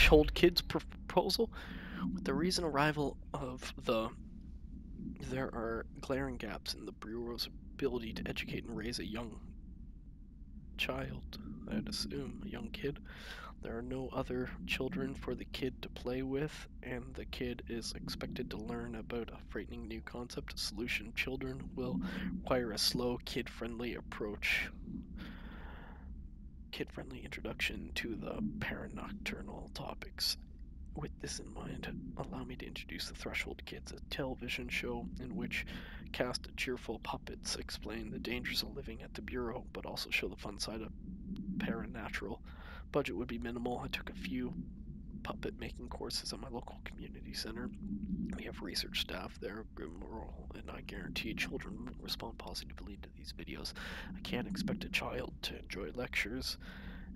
Threshold Kids proposal. With the recent arrival of there are glaring gaps in the Bureau's ability to educate and raise a young child, I'd assume, a young kid. There are no other children for the kid to play with, and the kid is expected to learn about a frightening new concept, a solution. Children will require a slow, kid-friendly approach. Kid-friendly introduction to the paranocturnal topics. With this in mind, allow me to introduce The Threshold Kids, a television show in which cast of cheerful puppets explain the dangers of living at the Bureau, but also show the fun side of paranatural. Budget would be minimal. I took a few puppet making courses at my local community center. We have research staff there, and I guarantee children will respond positively to these videos. I can't expect a child to enjoy lectures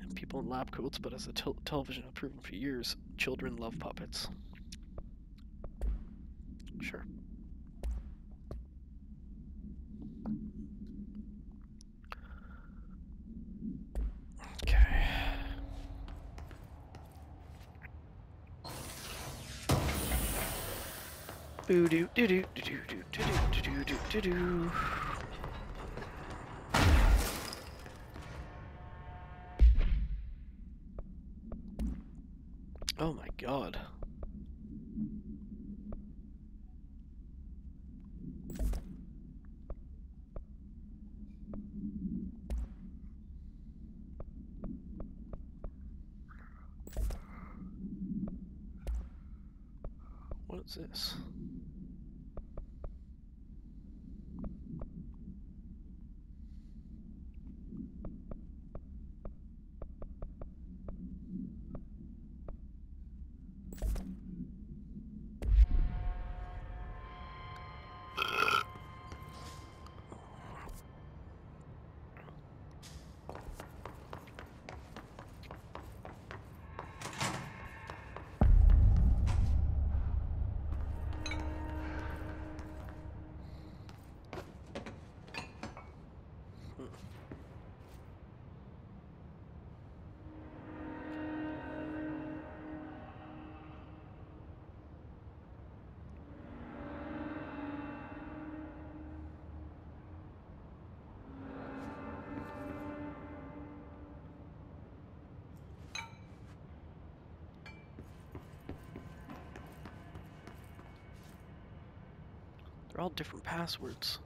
and people in lab coats, but as the television has proven for years, children love puppets. Sure. Okay. Boo doo doo doo doo doo doo doo doo doo doo. Oh my god. What is this? They're all different passwords.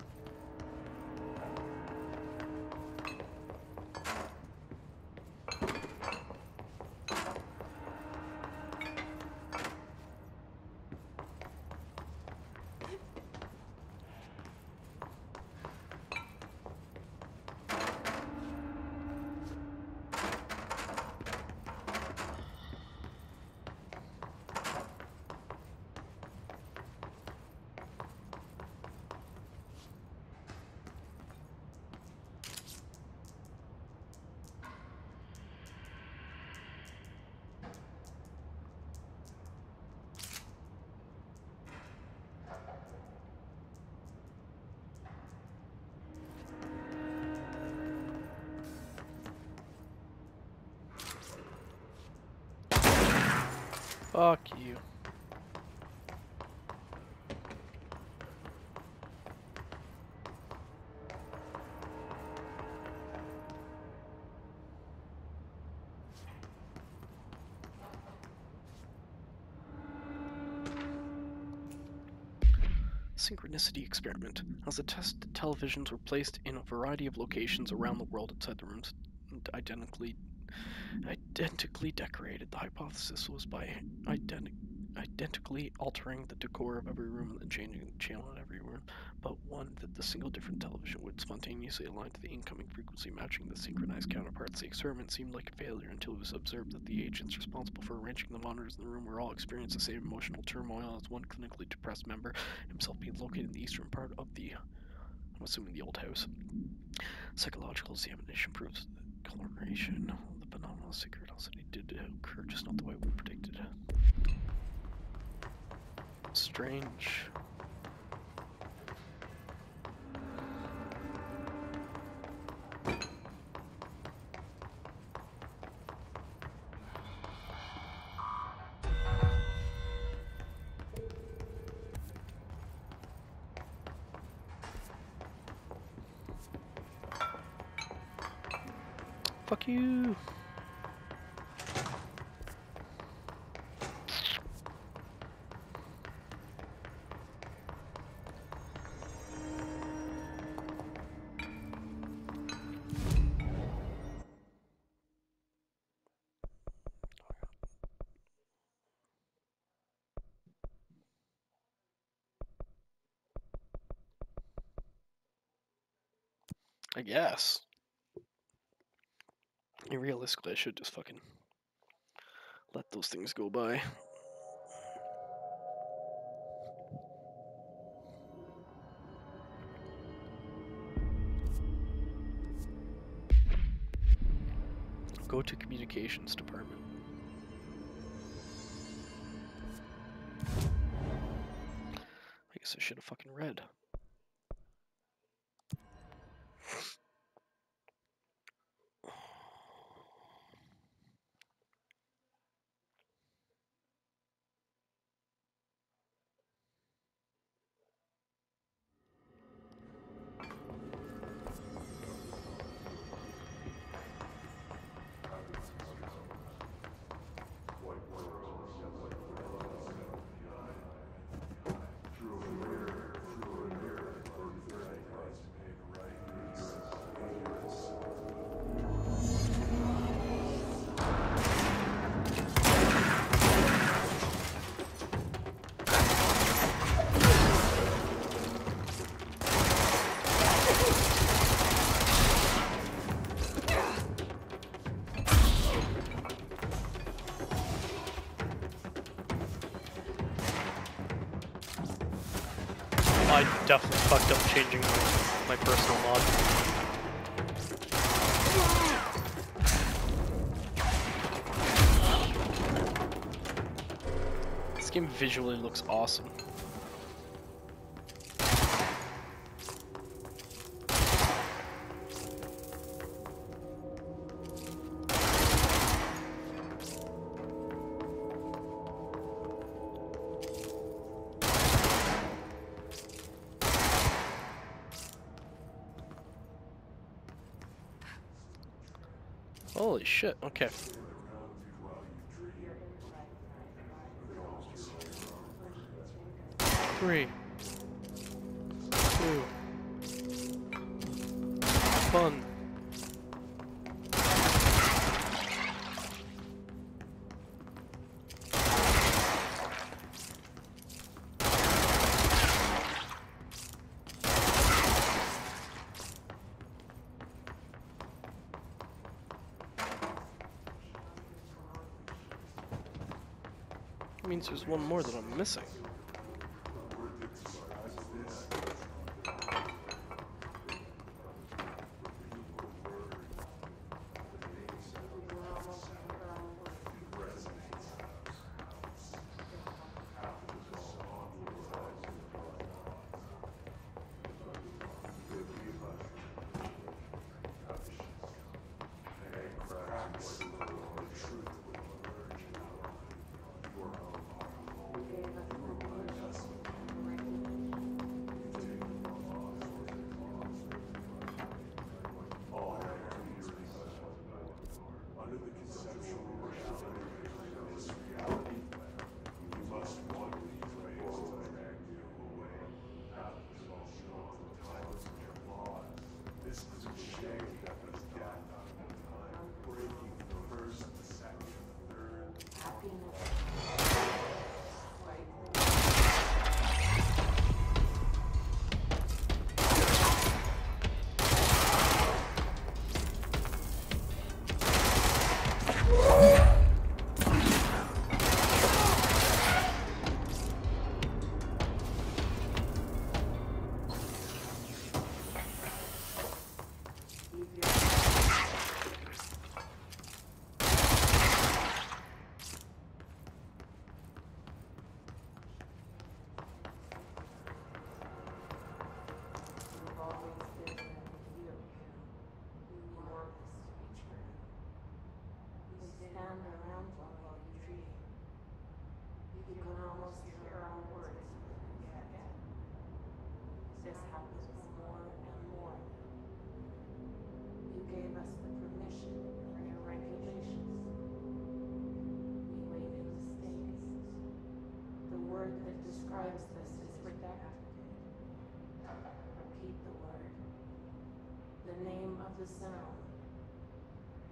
Fuck you. Synchronicity experiment. As the test televisions were placed in a variety of locations around the world inside the rooms, identically decorated. The hypothesis was by identically altering the decor of every room and then changing the channel in every room, but one that the single different television would spontaneously align to the incoming frequency, matching the synchronized counterparts. The experiment seemed like a failure until it was observed that the agents responsible for arranging the monitors in the room were all experiencing the same emotional turmoil as one clinically depressed member, himself being located in the eastern part of the, I'm assuming, the old house. Psychological examination proves that coloration, the phenomenal synchronicity did occur, just not the way we predicted. Strange. Fuck you. I guess. Realistically, I should just fucking let those things go by. Go to communications department. I guess I should have fucking read. I definitely fucked up changing my personal mod. This game visually looks awesome. Holy shit, okay. Three. Two. Fun. Means there's one more that I'm missing. says this is redacted. Repeat the word. The name of the sound.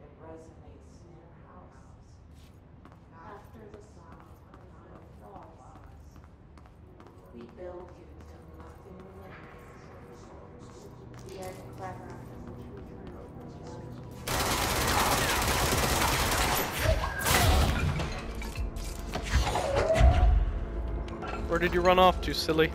It resonates in your house. After the sound, no flaws. We build you till nothing remains. The egg cracker is the truth. Where did you run off to, silly?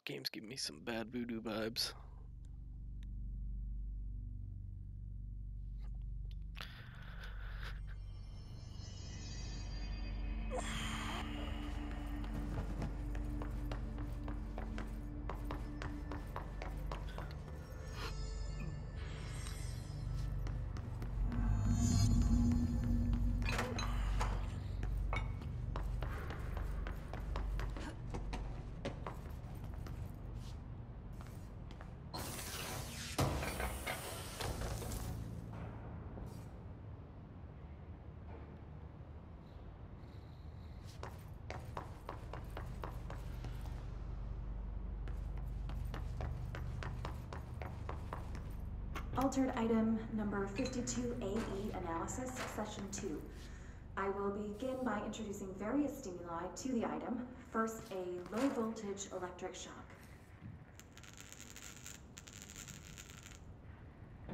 Games give me some bad voodoo vibes. Altered item number 52AE analysis, session 2. I will begin by introducing various stimuli to the item. First, a low voltage electric shock.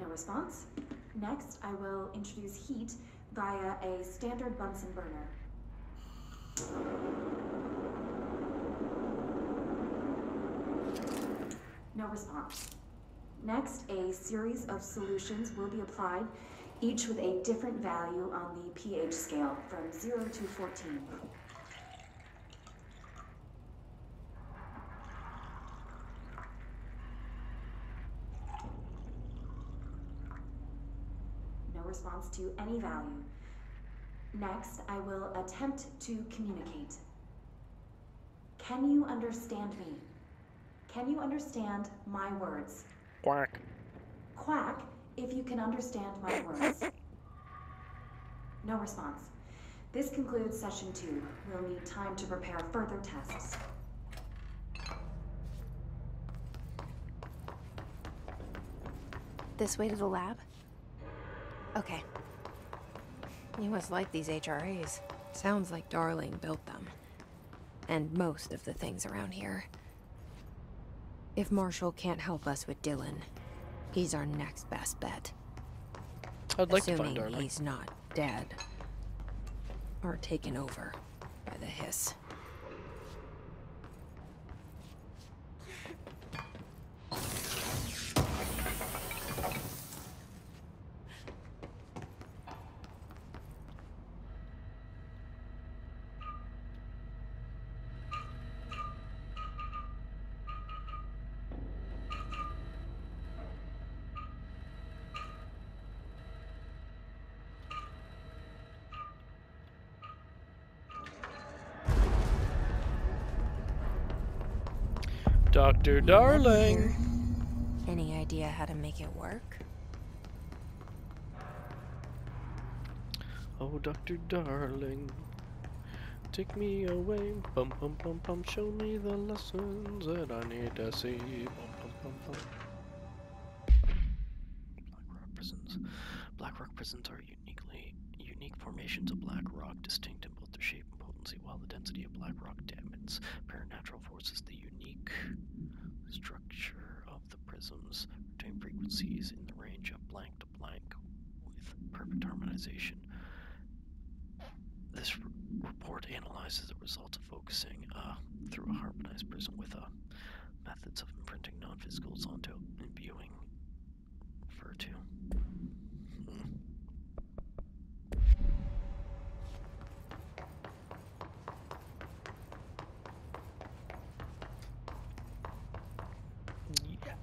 No response. Next, I will introduce heat via a standard Bunsen burner. No response. Next, a series of solutions will be applied, each with a different value on the pH scale from 0 to 14. No response to any value. Next, I will attempt to communicate. Can you understand me? Can you understand my words? Quack. Quack if you can understand my words. No response. This concludes session 2. We'll need time to prepare further tests. This way to the lab? Okay. You must like these HRAs. Sounds like Darling built them. And most of the things around here. If Marshall can't help us with Dylan, he's our next best bet. I'd like to find Assuming Darling. he's not dead. Or taken over by the hiss. Dr. Darling. Any idea how to make it work? Oh, Dr. Darling. Take me away. Bum bum bum bum. Show me the lessons that I need to see. Bum bum bum bum. prisons are unique formations of black rock, distinct in both their shape and potency. While the density of black rock damns paranatural forces, the unique structure of the prisms retain frequencies in the range of blank to blank with perfect harmonization. This report analyzes the results of focusing through a harmonized prism with methods of imprinting non-physicals onto imbuing. Refer to. Yeah.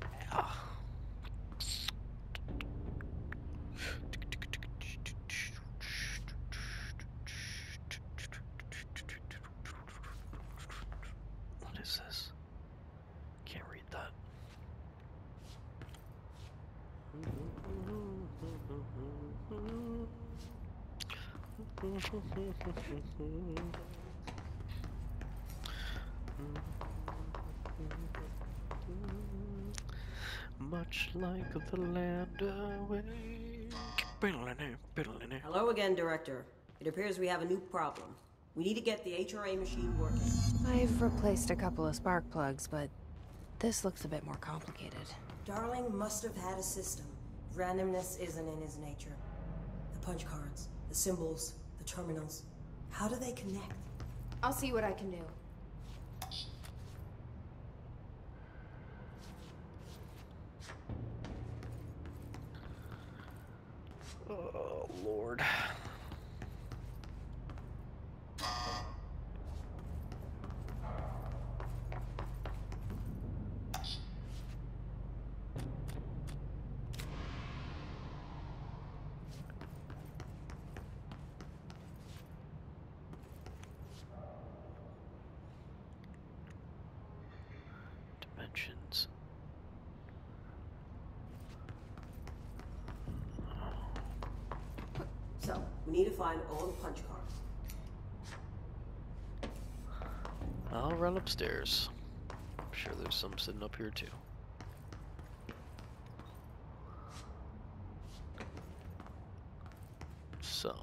What is this? Can't read that. Much like the land away. Hello again, Director. It appears we have a new problem. We need to get the HRA machine working. I've replaced a couple of spark plugs, but this looks a bit more complicated. Darling must have had a system. Randomness isn't in his nature. The punch cards, the symbols, the terminals. How do they connect? I'll see what I can do. Oh, Lord. Dimensions. So, we need to find all the punch cards. I'll run upstairs. I'm sure there's some sitting up here too. So.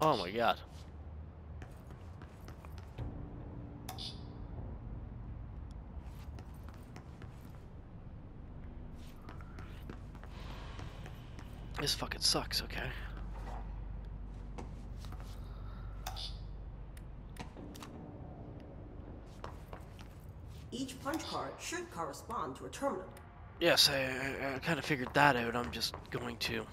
Oh my god. This fucking sucks, okay? Each punch card should correspond to a terminal. Yes, I kind of figured that out. I'm just going to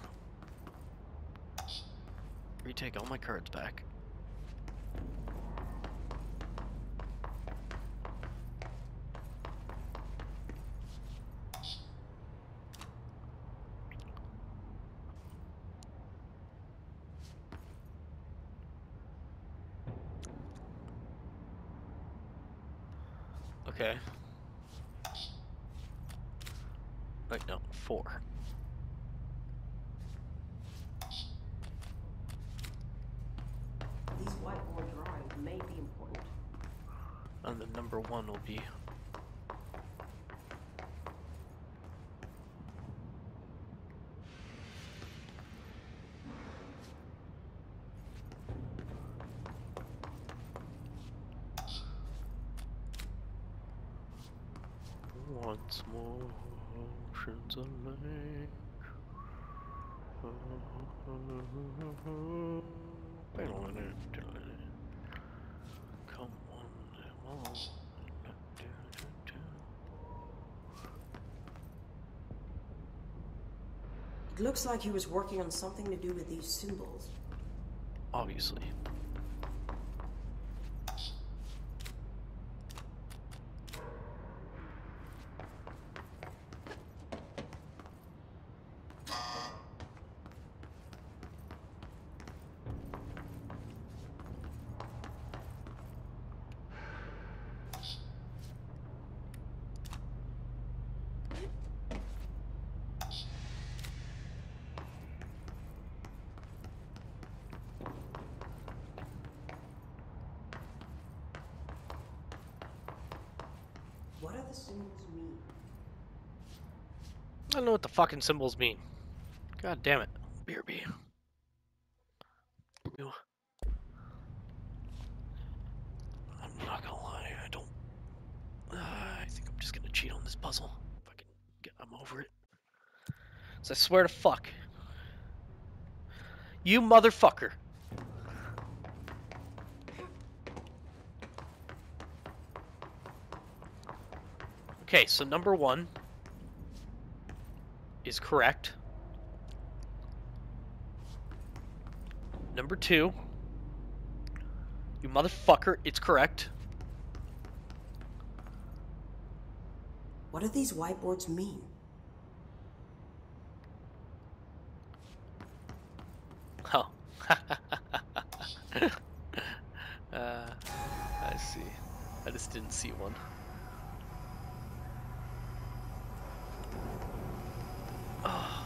retake all my cards back. Okay. Wait, no, 4. These whiteboard drawings may be important. And the number 1 will be... Once more, oceans are lake. Come on, them all. It looks like he was working on something to do with these symbols. obviously. What do the symbols mean? I don't know what the fucking symbols mean. God damn it. BRB. Ew. I'm not gonna lie, I don't... I think I'm just gonna cheat on this puzzle. Fucking I'm over it. So I swear to fuck. You motherfucker. Okay, so number 1 is correct. Number 2, you motherfucker, it's correct. What do these whiteboards mean? Oh. I see. I just didn't see one. Oh.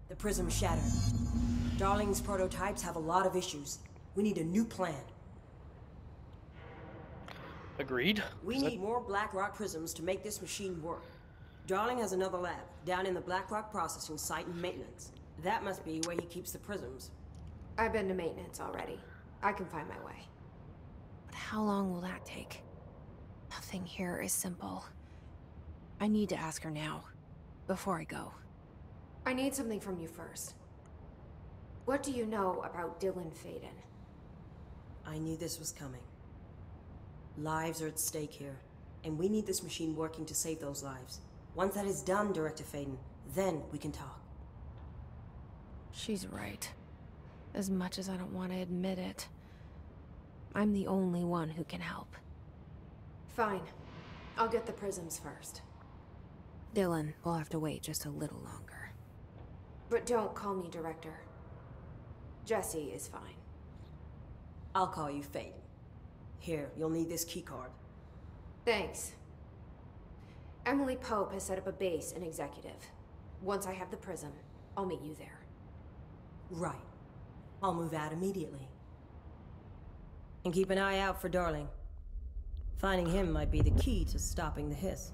The prism shattered. Darling's prototypes have a lot of issues. We need a new plan. Agreed. We need more Blackrock prisms to make this machine work. Darling has another lab, down in the Blackrock processing site in maintenance. That must be where he keeps the prisms. I've been to maintenance already. I can find my way. But how long will that take? Nothing here is simple. I need to ask her now, before I go. I need something from you first. What do you know about Dylan Faden? I knew this was coming. Lives are at stake here, and we need this machine working to save those lives. Once that is done, Director Faden, then we can talk. She's right. As much as I don't want to admit it. I'm the only one who can help. Fine. I'll get the prisms first. Dylan will have to wait just a little longer. But don't call me Director. Jesse is fine. I'll call you Faden. Here, you'll need this keycard. Thanks. Emily Pope has set up a base in Executive. Once I have the prism, I'll meet you there. Right. I'll move out immediately. And keep an eye out for Darling. Finding him might be the key to stopping the hiss.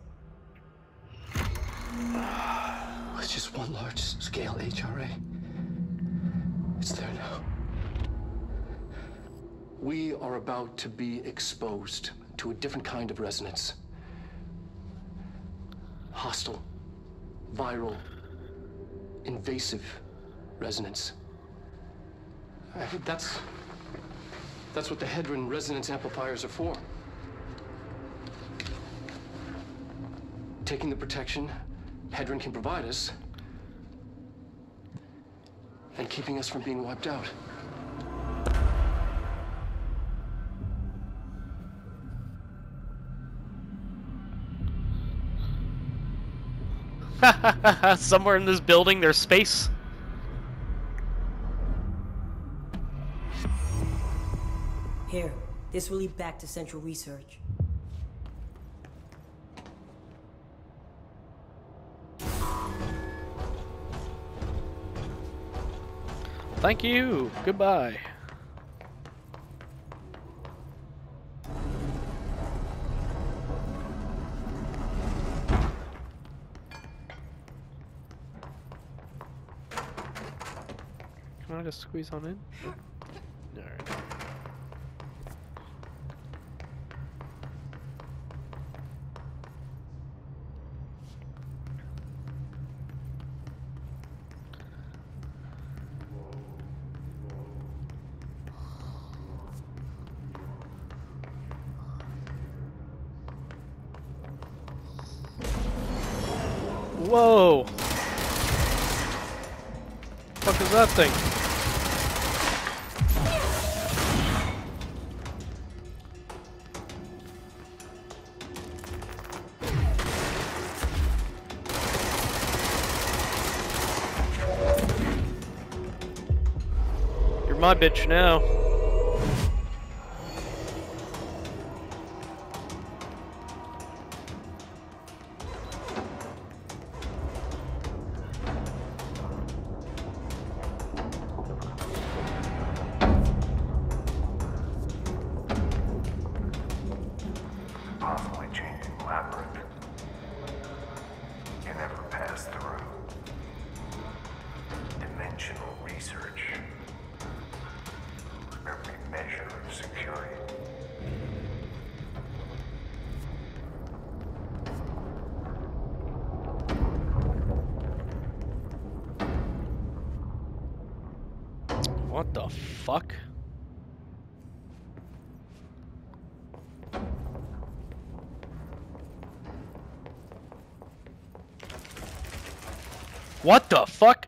It's just one large-scale HRA. It's there now. We are about to be exposed to a different kind of resonance. Hostile, viral, invasive resonance. That's what the Hedron resonance amplifiers are for. Taking the protection Hedron can provide us and keeping us from being wiped out. Somewhere in this building there's space. Here, this will lead back to Central Research. Thank you. Goodbye. Can I just squeeze on in? Alright. Whoa! Fuck is that thing? You're my bitch now. Constantly changing labyrinth. Can never pass through. Dimensional research. Every measure of security. What the fuck? What the fuck?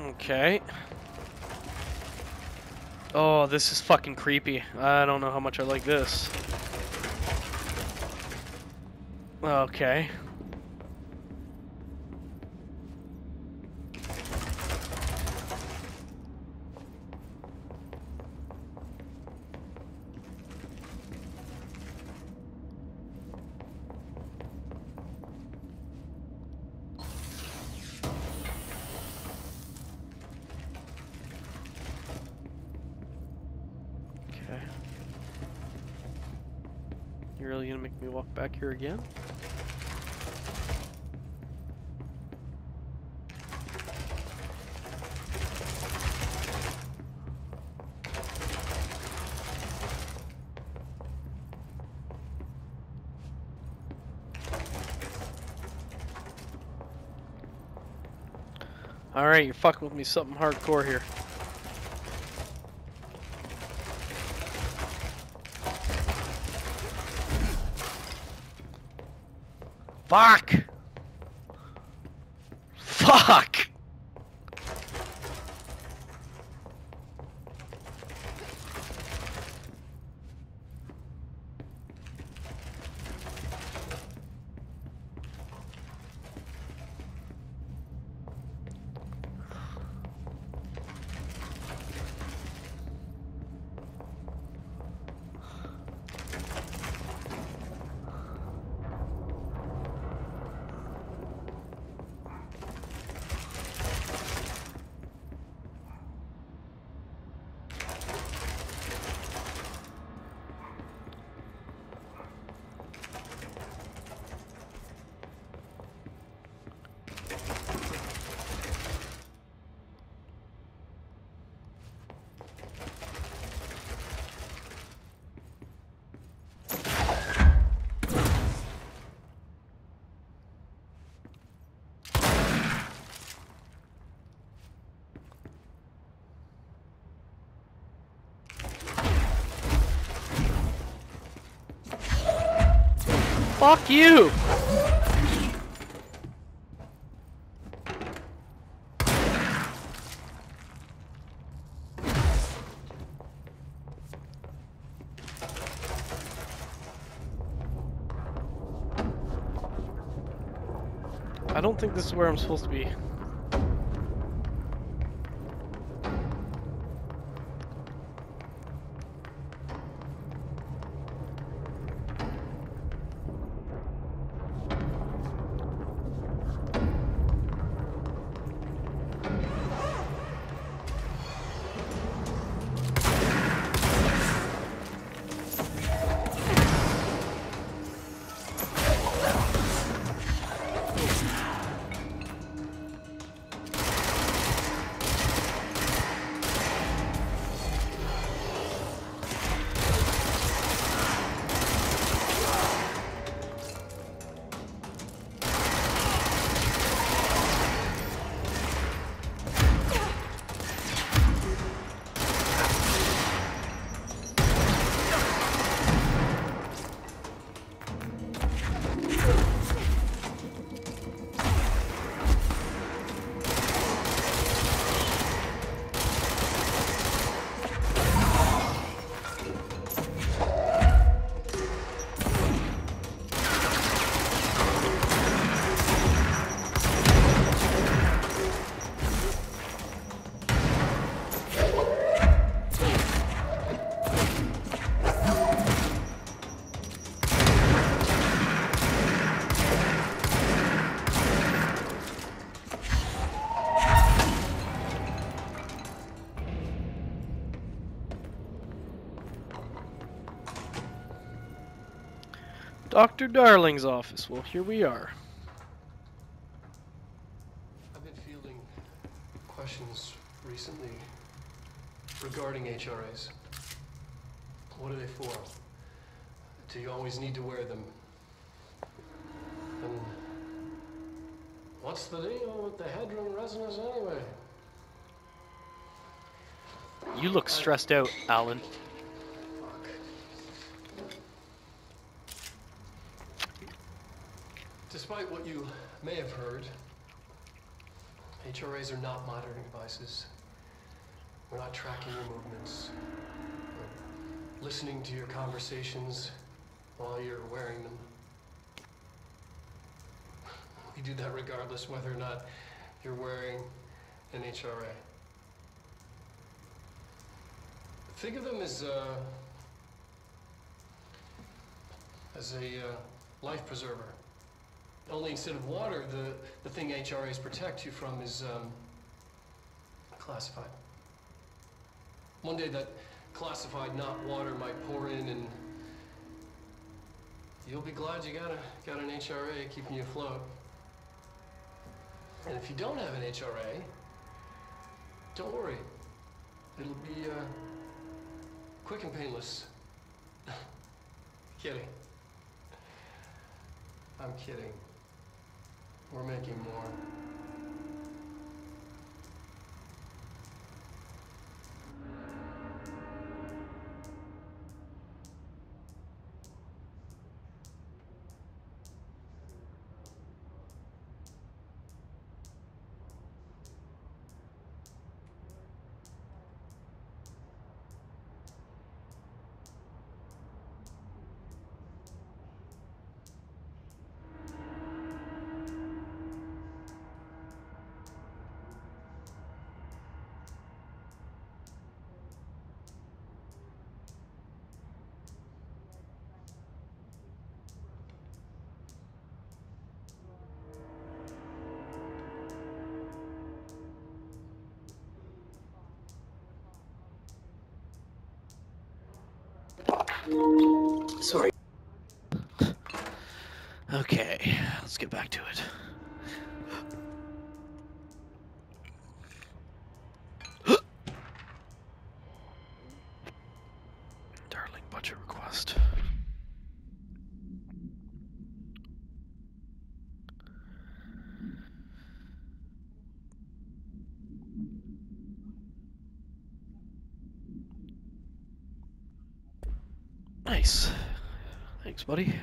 Okay. Oh, this is fucking creepy. I don't know how much I like this. Okay. Okay. You really gonna make me walk back here again? Alright, you're fucking with me something hardcore here. Fuck! Fuck! Fuck you! I don't think this is where I'm supposed to be. Dr. Darling's office. Well, here we are. I've been fielding questions recently regarding HRAs. What are they for? Do you always need to wear them? And what's the deal with the headroom resonance anyway? You look stressed out, Alan. Fuck. Despite what you may have heard, HRAs are not monitoring devices. We're not tracking your movements. We're listening to your conversations while you're wearing them. We do that regardless whether or not you're wearing an HRA. Think of them as a life preserver. Only instead of water, the thing HRAs protect you from is classified. One day that classified not water might pour in, and you'll be glad you got an HRA keeping you afloat. And if you don't have an HRA, don't worry. It'll be quick and painless. Kidding. I'm kidding. We're making more. Sorry. Okay, let's get back to it. Darling budget request. Nice. Thanks, buddy.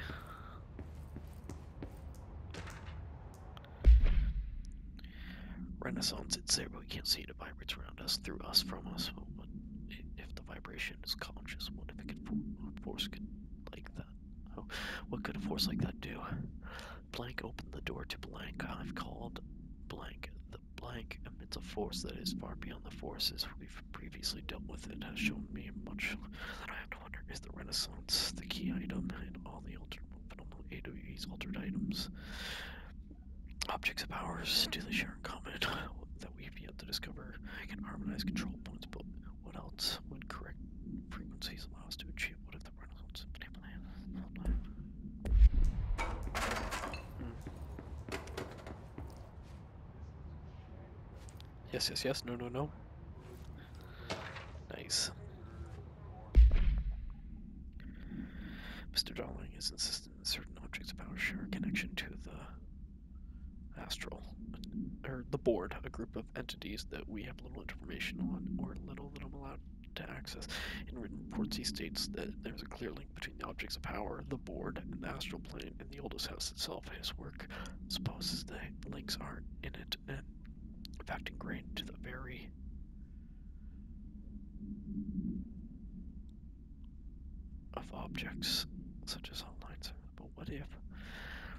Renaissance, it's there, but we can't see it. It vibrates around us, through us, from us. Well, what if the vibration is conscious? What if it could force could like that? Oh, what could a force like that do? Blank opened the door to blank. I've called blank. The blank emits a force that is far beyond the forces we've previously dealt with. It has shown me much that I have to wonder, is the Renaissance the key item in all the phenomenal AWE's altered items? Objects of ours, do they share in common that we've yet to discover? I can harmonize control points, but what else would correct frequencies allow us to achieve? What if the Renaissance Yes, yes, yes, no, no, no. Nice. Mr. Darling is insistent that certain objects of ours share a connection to the astral, or the board, a group of entities that we have little information on, or little that I'm allowed to access. In written reports, he states that there's a clear link between the objects of power, the board, and the astral plane, and the oldest house itself. His work supposes the links are in it, and in fact ingrained to the very of objects, such as all lines. But what if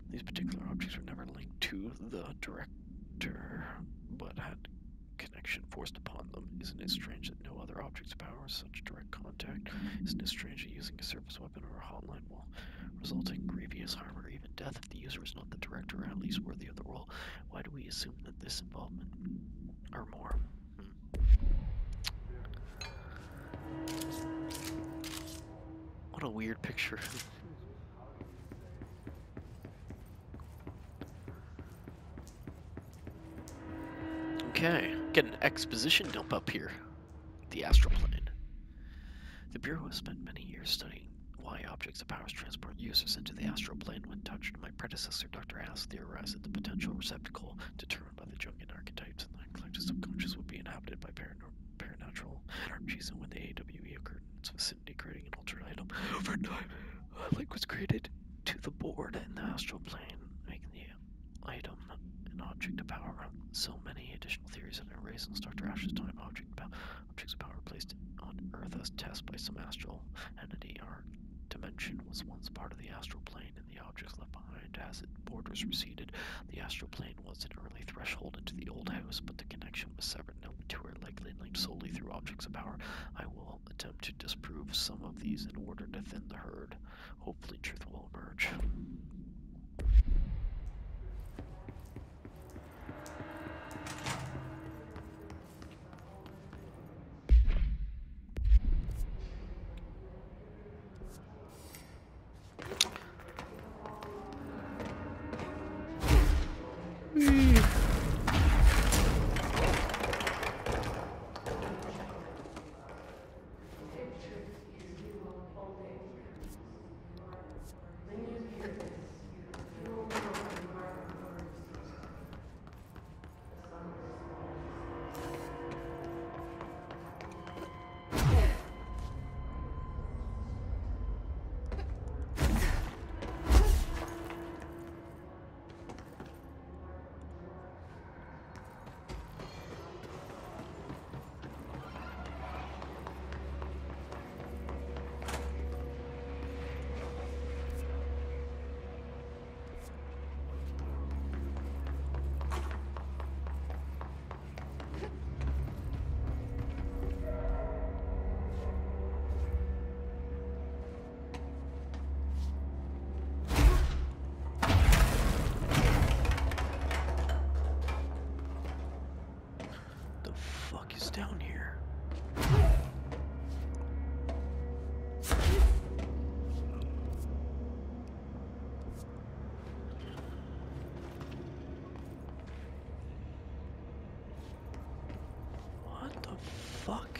these particular objects were never linked to the director, but had connection forced upon them? Isn't it strange that no other objects of power such direct contact? Isn't it strange that using a surface weapon or a hotline will result in grievous harm or even death if the user is not the director, or at least worthy of the role? Why do we assume that this involvement or more? What a weird picture. Get an exposition dump up here. The astral plane. The Bureau has spent many years studying why objects of powers transport users into the astral plane when touched. My predecessor, Dr. Haas, theorized that the potential receptacle determined by the Jungian archetypes and the collective subconscious would be inhabited by paranatural energies, and when the AWE occurred in its vicinity, creating an altered item over time, a link was created to the board in the astral plane, making the item an object of power. So many additional theories have been raised since Dr. Ash's time. Objects of power placed on Earth as test by some astral entity. Our dimension was once part of the astral plane, and the objects left behind as its borders receded. The astral plane was an early threshold into the old house, but the connection was severed. No two are likely linked solely through objects of power. I will attempt to disprove some of these in order to thin the herd. Hopefully truth will emerge. Down here. What the fuck?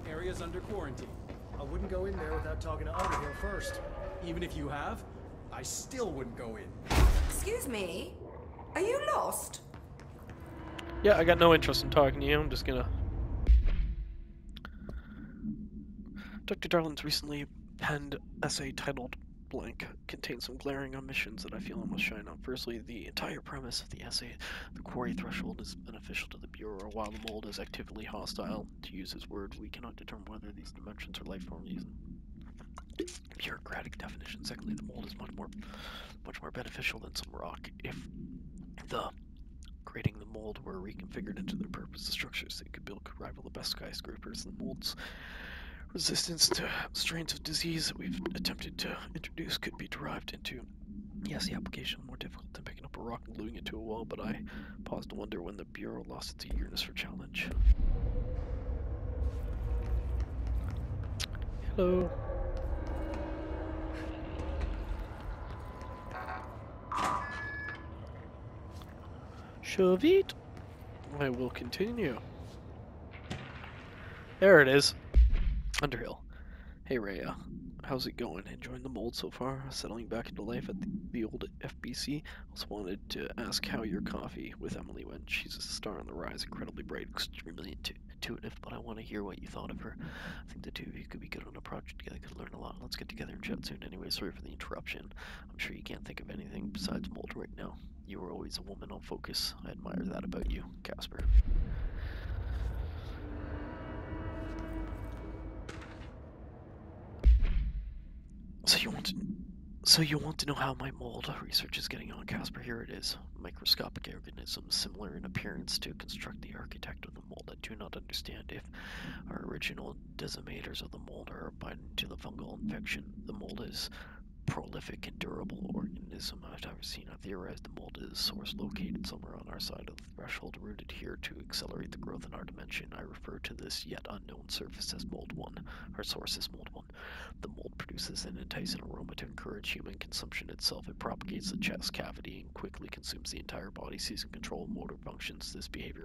Area's under quarantine. I wouldn't go in there without talking to Underhill first. Even if you have, I still wouldn't go in. Excuse me? Are you lost? Yeah, I got no interest in talking to you. I'm just gonna... Dr. Darling's recently penned essay titled Blank contains some glaring omissions that I feel I must shine on. Firstly, the entire premise of the essay, the quarry threshold, is beneficial to the Bureau, while the mold is actively hostile. To use his word, we cannot determine whether these dimensions are life forms using bureaucratic definition. Secondly, the mold is much more beneficial than some rock. If the creating the mold were reconfigured into their purpose, the structures they could build could rival the best skyscrapers. The mold's resistance to strains of disease that we've attempted to introduce could be derived into, yes, the application is more difficult than picking up a rock and gluing it to a wall, but I pause to wonder when the Bureau lost its eagerness for challenge. Hello. Shove it. I will continue. There it is. Underhill. Hey Rhea, how's it going? Enjoying the mold so far? Settling back into life at the old FBC? Also wanted to ask how your coffee with Emily went. She's a star on the rise, incredibly bright, extremely intuitive, but I want to hear what you thought of her. I think the two of you could be good on a project together, could learn a lot. Let's get together and chat soon. Anyway, sorry for the interruption. I'm sure you can't think of anything besides mold right now. You were always a woman on focus. I admire that about you, Casper. So you want to know how my mold research is getting on, Casper? Here it is. Microscopic organisms similar in appearance to construct the architect of the mold. I do not understand if our original decimators of the mold are abiding to the fungal infection. The mold is prolific and durable organism I've ever seen. I theorize the mold is source located somewhere on our side of the threshold, rooted here to accelerate the growth in our dimension. I refer to this yet unknown surface as Mold 1. Our source is Mold 1. The mold produces an enticing aroma to encourage human consumption itself. It propagates the chest cavity and quickly consumes the entire body, seizing control of motor functions. This behavior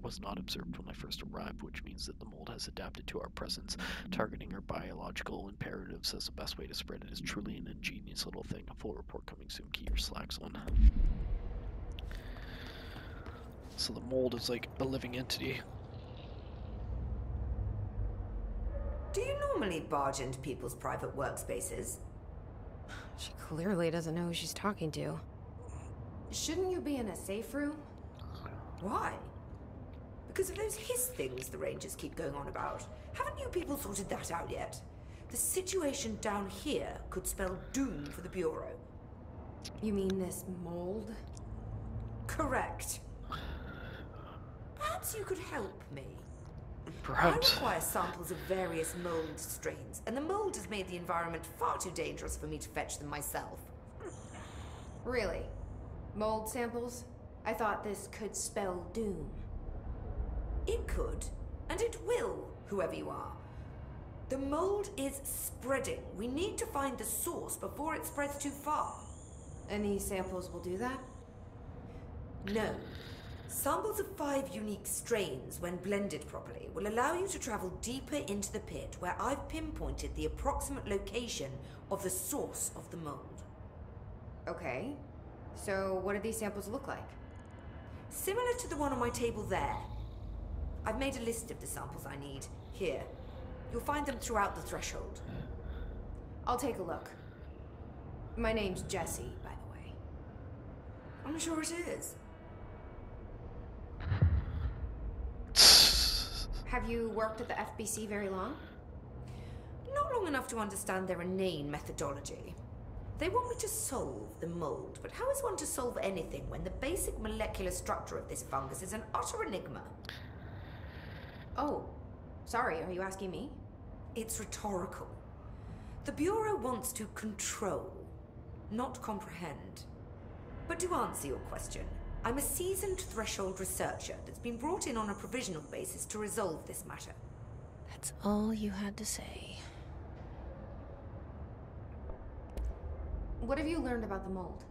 was not observed when I first arrived, which means that the mold has adapted to our presence, targeting our biological imperatives as the best way to spread it. Is truly an ingenious little thing. A full report coming soon. Keep your slacks on. So the mold is like a living entity. Do you normally barge into people's private workspaces? She clearly doesn't know who she's talking to. Shouldn't you be in a safe room? Why? Because of those hiss things the Rangers keep going on about. Haven't you people sorted that out yet? The situation down here could spell doom for the Bureau. You mean this mold? Correct. Perhaps you could help me. Perhaps. I require samples of various mold strains, and the mold has made the environment far too dangerous for me to fetch them myself. Really? Mold samples? I thought this could spell doom. It could, and it will, whoever you are. The mold is spreading. We need to find the source before it spreads too far. And these samples will do that? No. Samples of 5 unique strains, when blended properly, will allow you to travel deeper into the pit, where I've pinpointed the approximate location of the source of the mold. Okay. So what do these samples look like? Similar to the one on my table there. I've made a list of the samples I need. Here. You'll find them throughout the threshold. I'll take a look. My name's Jessie, by the way. I'm sure it is. Have you worked at the FBC very long? Not long enough to understand their inane methodology. They want me to solve the mold, but how is one to solve anything when the basic molecular structure of this fungus is an utter enigma? Oh, sorry, are you asking me? It's rhetorical. The Bureau wants to control, not comprehend. But to answer your question, I'm a seasoned threshold researcher that's been brought in on a provisional basis to resolve this matter. That's all you had to say. What have you learned about the mold?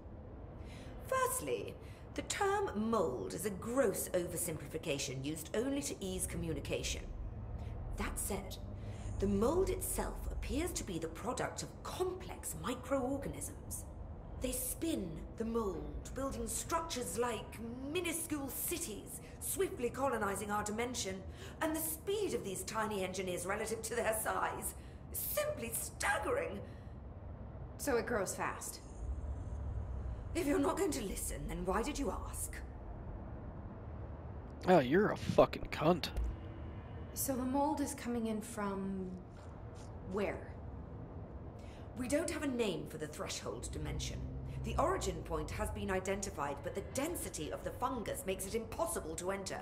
Firstly, the term mold is a gross oversimplification used only to ease communication. That said, the mold itself appears to be the product of complex microorganisms. They spin the mold, building structures like minuscule cities, swiftly colonizing our dimension, and the speed of these tiny engineers relative to their size is simply staggering. So it grows fast. If you're not going to listen, then why did you ask? Oh, you're a fucking cunt. So the mold is coming in from... where? We don't have a name for the threshold dimension. The origin point has been identified, but the density of the fungus makes it impossible to enter.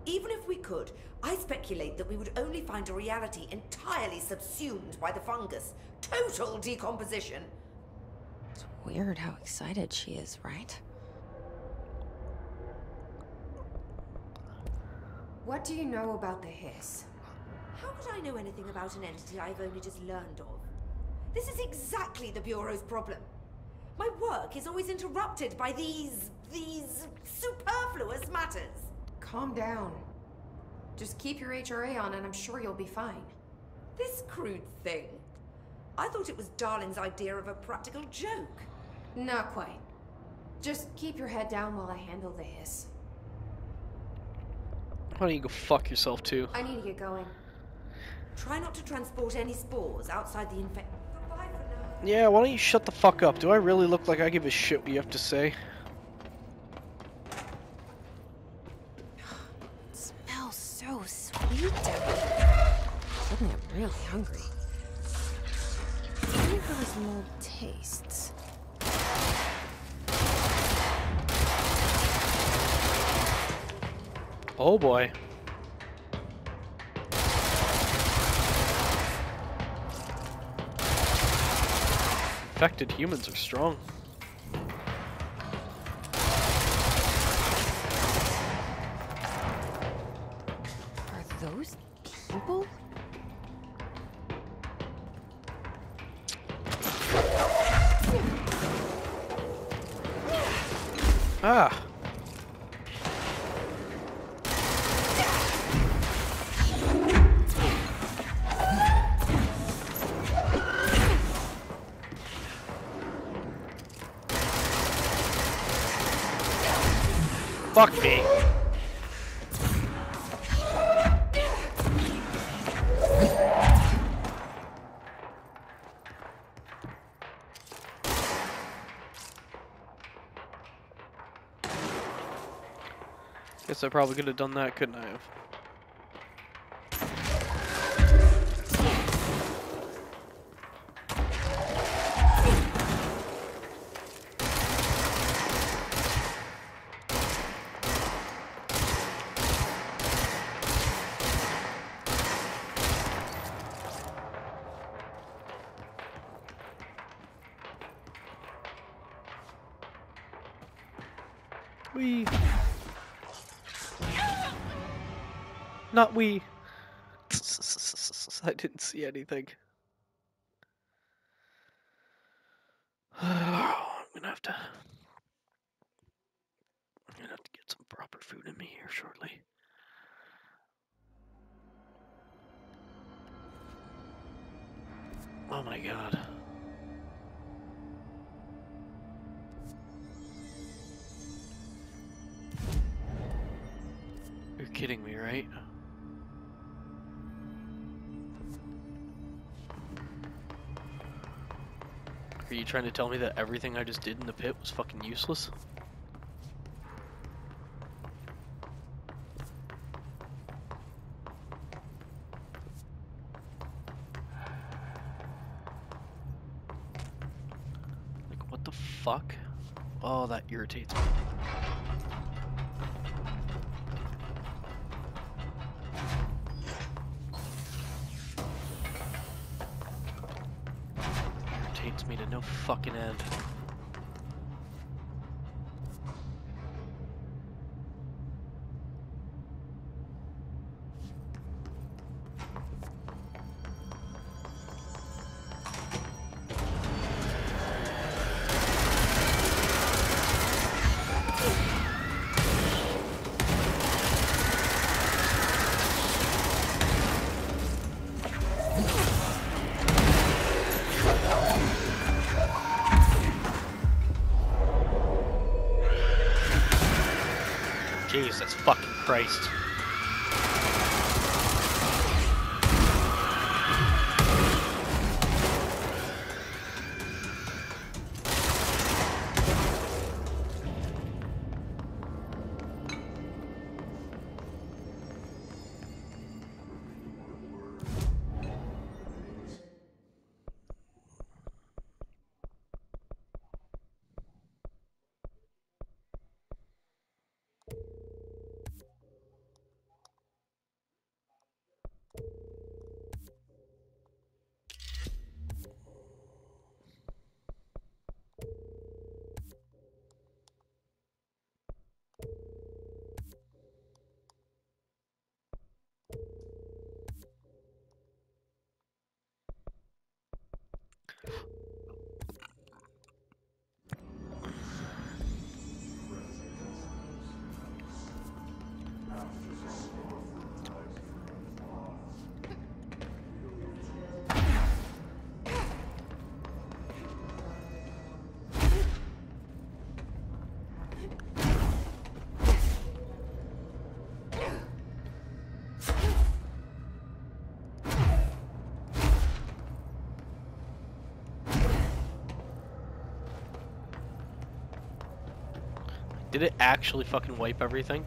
Even if we could, I speculate that we would only find a reality entirely subsumed by the fungus. Total decomposition. It's weird how excited she is, right? What do you know about the hiss? How could I know anything about an entity I've only just learned of? This is exactly the Bureau's problem. My work is always interrupted by these superfluous matters. Calm down. Just keep your HRA on and I'm sure you'll be fine. This crude thing. I thought it was Darling's idea of a practical joke. Not quite. Just keep your head down while I handle the hiss. Why don't you go fuck yourself too? I need to get going. Try not to transport any spores outside the infect. Goodbye for now. Yeah, why don't you shut the fuck up? Do I really look like I give a shit what you have to say? It smells so sweet down here. Suddenly I'm really hungry. I wonder how this mold tastes. Oh boy. Infected humans are strong. Are those people? Ah. Fuck me. Guess I probably could have done that, couldn't I have? We. Not we. I didn't see anything. I'm gonna have to get some proper food in me here shortly. Oh my god. You're kidding me, right? Are you trying to tell me that everything I just did in the pit was fucking useless? Like, what the fuck? Oh, that irritates me. Irritates me to no fucking end. Jesus fucking Christ. Did it actually fucking wipe everything?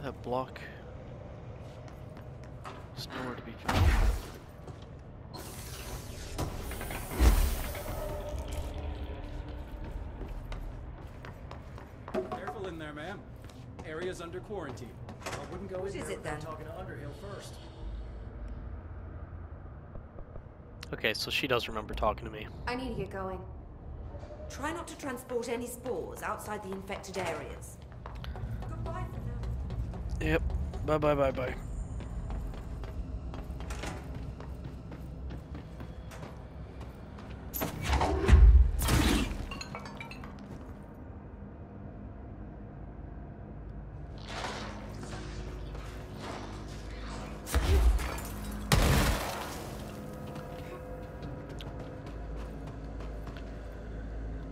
That block is nowhere to be found. Careful in there, ma'am. Area's under quarantine. I wouldn't go What in is there it, then? without talking to Underhill first. Okay, so she does remember talking to me. I need to get going. Try not to transport any spores outside the infected areas. Goodbye for now. Yep. Bye bye bye bye.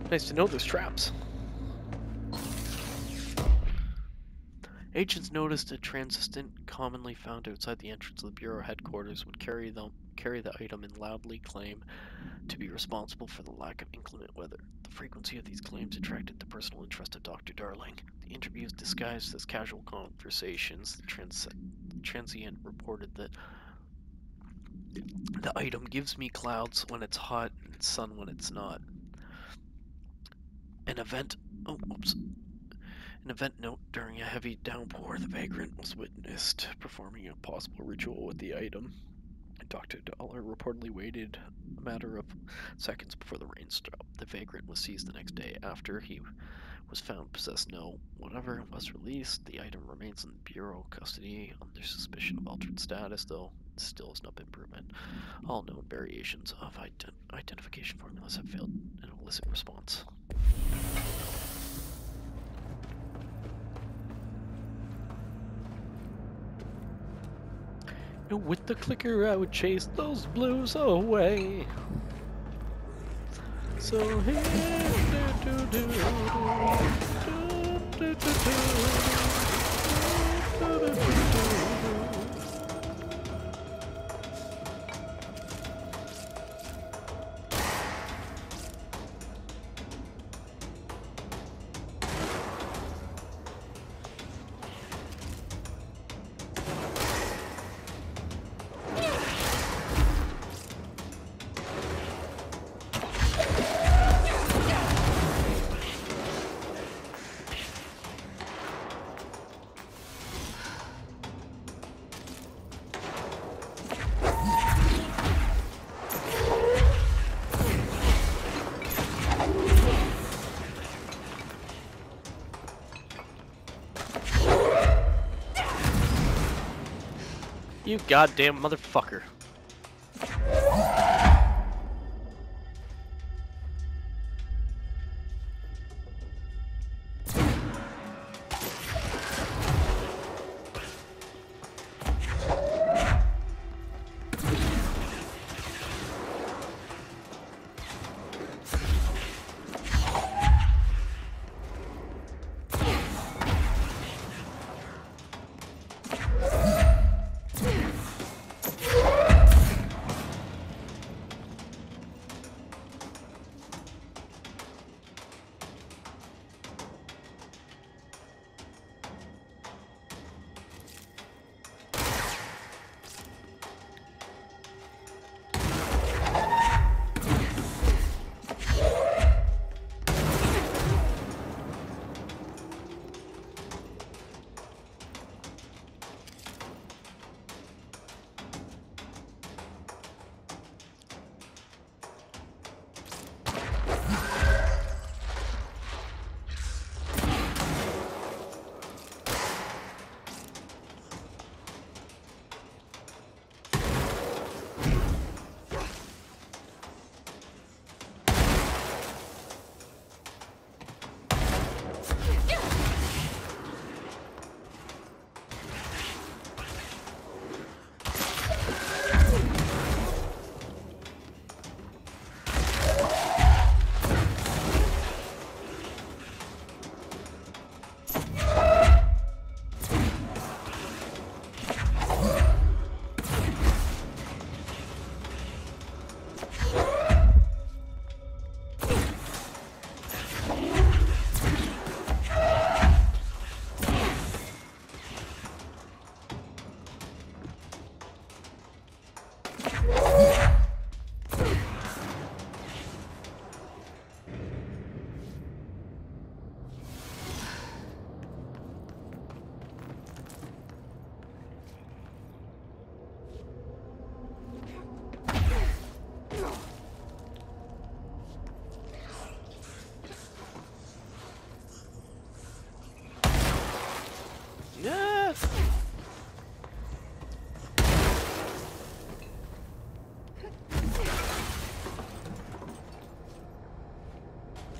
Nice to know there's traps. Agents noticed a transistent commonly found outside the entrance of the Bureau headquarters would carry the item and loudly claim to be responsible for the lack of inclement weather. The frequency of these claims attracted the personal interest of Dr. Darling. The interviews disguised as casual conversations. The transient reported that the item gives me clouds when it's hot and sun when it's not. An event note: during a heavy downpour, the vagrant was witnessed performing a possible ritual with the item. Dr. Dollar reportedly waited a matter of seconds before the rain stopped. The vagrant was seized the next day after he was found possessed. Whatever was released, the item remains in Bureau custody under suspicion of altered status, though it still has not been proven. All known variations of identification formulas have failed an illicit response. With the clicker I would chase those blues away. So here you goddamn motherfucker.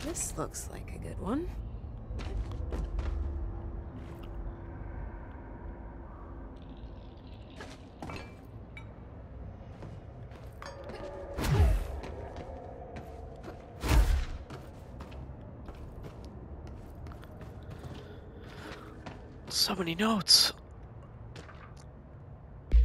This looks like a good one. So many notes.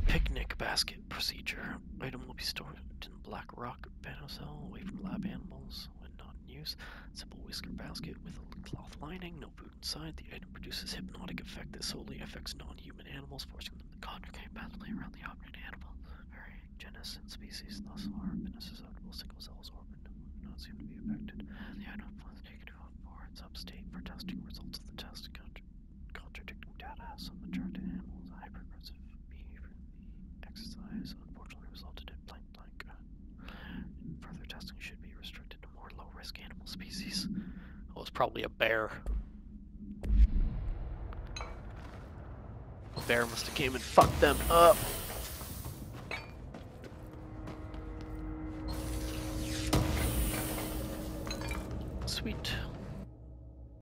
Picnic basket procedure. Item will be stored in black rock bano cell away from lab animals when not in use. Simple whisker basket with a cloth lining, no food inside. The item produces hypnotic effect that solely affects non-human animals, forcing them to congregate badly around the operating animal. Varying genus and species thus are susceptible. Single cells orbit do not seem to be affected. The item was taken for its upstate for testing results of the test. Contradicting data, some mature animals hyper-aggressive behavior. The exercise unfortunately resulted in blank. Further testing should be restricted to more low-risk animal species. Oh, it's probably a bear. A bear must have came and fucked them up. Sweet.